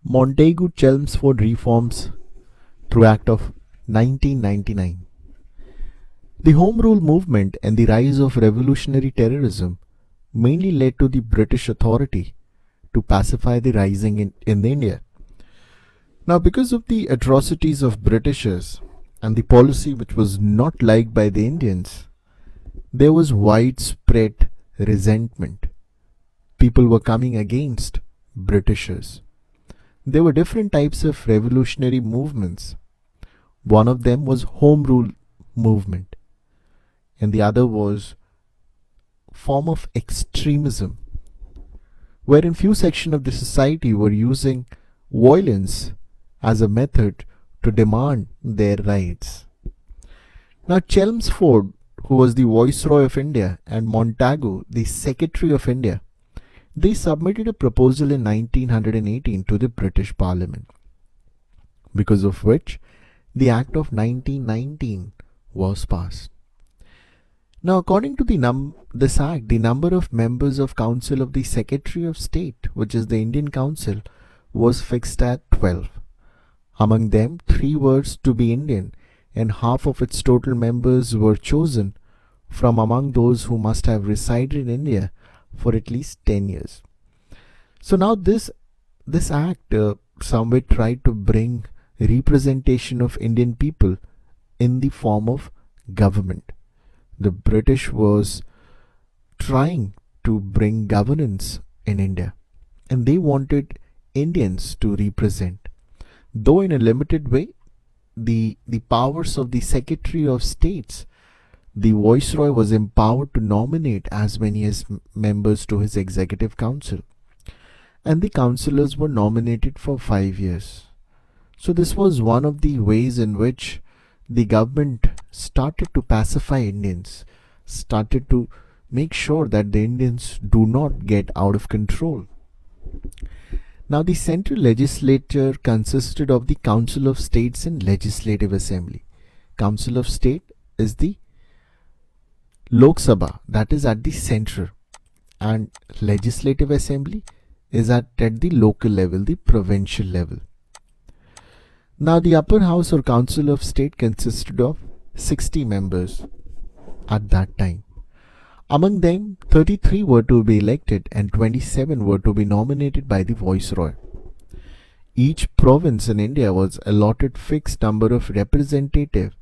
Montague Chelmsford reforms through Act of 1999. The Home Rule movement and the rise of revolutionary terrorism mainly led to the British authority to pacify the rising in India. Now, because of the atrocities of Britishers and the policy which was not liked by the Indians, there was widespread resentment. People were coming against Britishers. There were different types of revolutionary movements. One of them was Home Rule movement, and the other was form of extremism, wherein few sections of the society were using violence as a method to demand their rights. Now, Chelmsford, who was the Viceroy of India, and Montague, the Secretary of India, they submitted a proposal in 1918 to the British Parliament, because of which the Act of 1919 was passed. Now, according to this Act, the number of members of Council of the Secretary of State, which is the Indian Council, was fixed at 12. Among them, 3 were to be Indian, and half of its total members were chosen from among those who must have resided in India for at least 10 years. So now this act somewhat tried to bring representation of Indian people in the form of government. The British was trying to bring governance in India, and they wanted Indians to represent. Though in a limited way, the powers of the Secretary of States, the Viceroy was empowered to nominate as many as members to his executive council, and the councillors were nominated for 5 years. So this was one of the ways in which the government started to pacify Indians, started to make sure that the Indians do not get out of control. Now, the central legislature consisted of the Council of States and Legislative Assembly. Council of State is the Lok Sabha, that is at the center, and Legislative Assembly is at the local level, the provincial level. Now, the upper house or Council of State consisted of 60 members at that time. Among them, 33 were to be elected and 27 were to be nominated by the Viceroy. Each province in India was allotted fixed number of representatives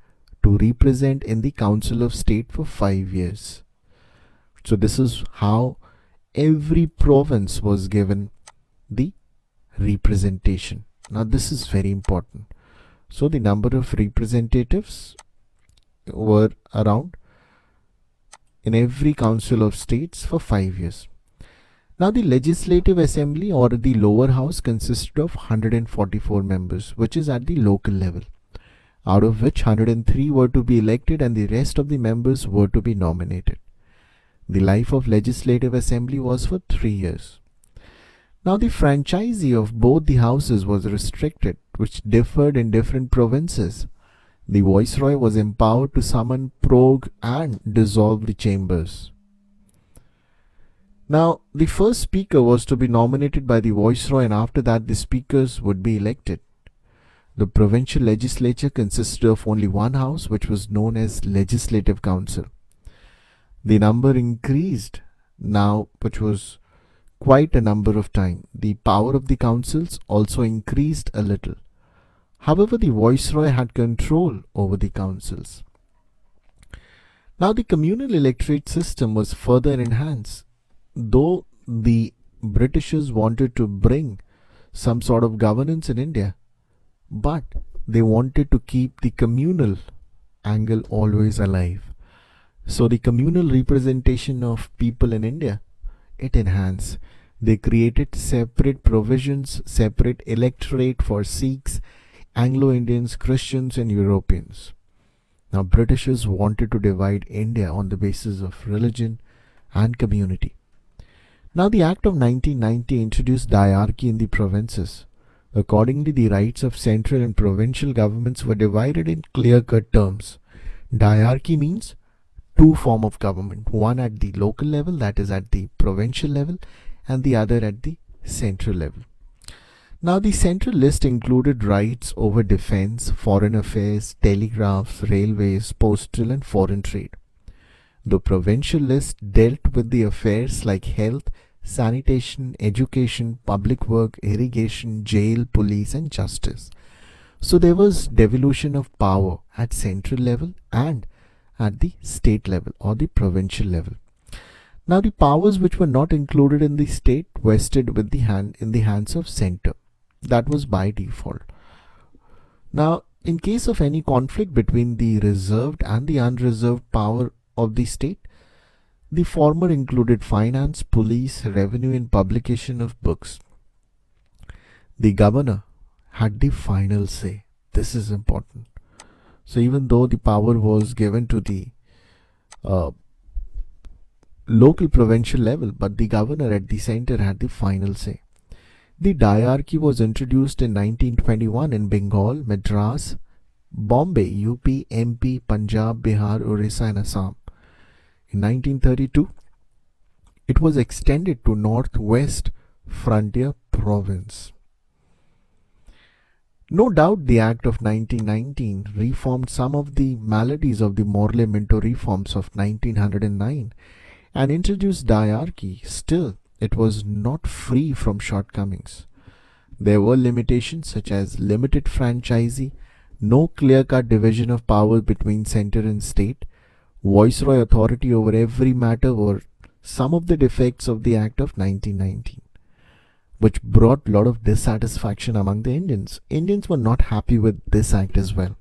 to represent in the Council of State for 5 years. So this is how every province was given the representation. Now this is very important. So the number of representatives were around in every Council of States for 5 years. Now the Legislative Assembly or the lower house consisted of 144 members, which is at the local level, out of which 103 were to be elected and the rest of the members were to be nominated. The life of Legislative Assembly was for 3 years. Now the franchisee of both the houses was restricted, which differed in different provinces. The Viceroy was empowered to summon, prorogue and dissolve the chambers. Now, the first speaker was to be nominated by the Viceroy, and after that the speakers would be elected. The provincial legislature consisted of only one house, which was known as Legislative Council. The number increased now, which was quite a number of times. The power of the councils also increased a little. However, the Viceroy had control over the councils. Now, the communal electorate system was further enhanced. Though the Britishers wanted to bring some sort of governance in India, but they wanted to keep the communal angle always alive. So the communal representation of people in India, it enhanced. They created separate provisions, separate electorate for Sikhs, Anglo-Indians, Christians and Europeans. Now Britishers wanted to divide India on the basis of religion and community. Now the Act of 1990 introduced diarchy in the provinces. Accordingly, the rights of central and provincial governments were divided in clear-cut terms. Diarchy means 2 forms of government, one at the local level, that is at the provincial level, and the other at the central level. Now, the central list included rights over defense, foreign affairs, telegraphs, railways, postal, and foreign trade. The provincial list dealt with the affairs like health, sanitation, education, public work, irrigation, jail, police, and justice. So there was devolution of power at central level and at the state level or the provincial level. Now the powers which were not included in the state vested with the hand in the hands of center. That was by default. Now, in case of any conflict between the reserved and the unreserved power of the state, the former included finance, police, revenue, and publication of books. The governor had the final say. This is important. So even though the power was given to the uh, local provincial level, but the governor at the center had the final say. The diarchy was introduced in 1921 in Bengal, Madras, Bombay, UP, MP, Punjab, Bihar, Orissa, and Assam. In 1932, it was extended to Northwest Frontier Province. No doubt the Act of 1919 reformed some of the maladies of the Morley-Minto reforms of 1909 and introduced diarchy. Still, it was not free from shortcomings. There were limitations such as limited franchisee, no clear-cut division of power between center and state, viceroy authority over every matter were some of the defects of the Act of 1919, which brought a lot of dissatisfaction among the Indians. Indians were not happy with this act as well.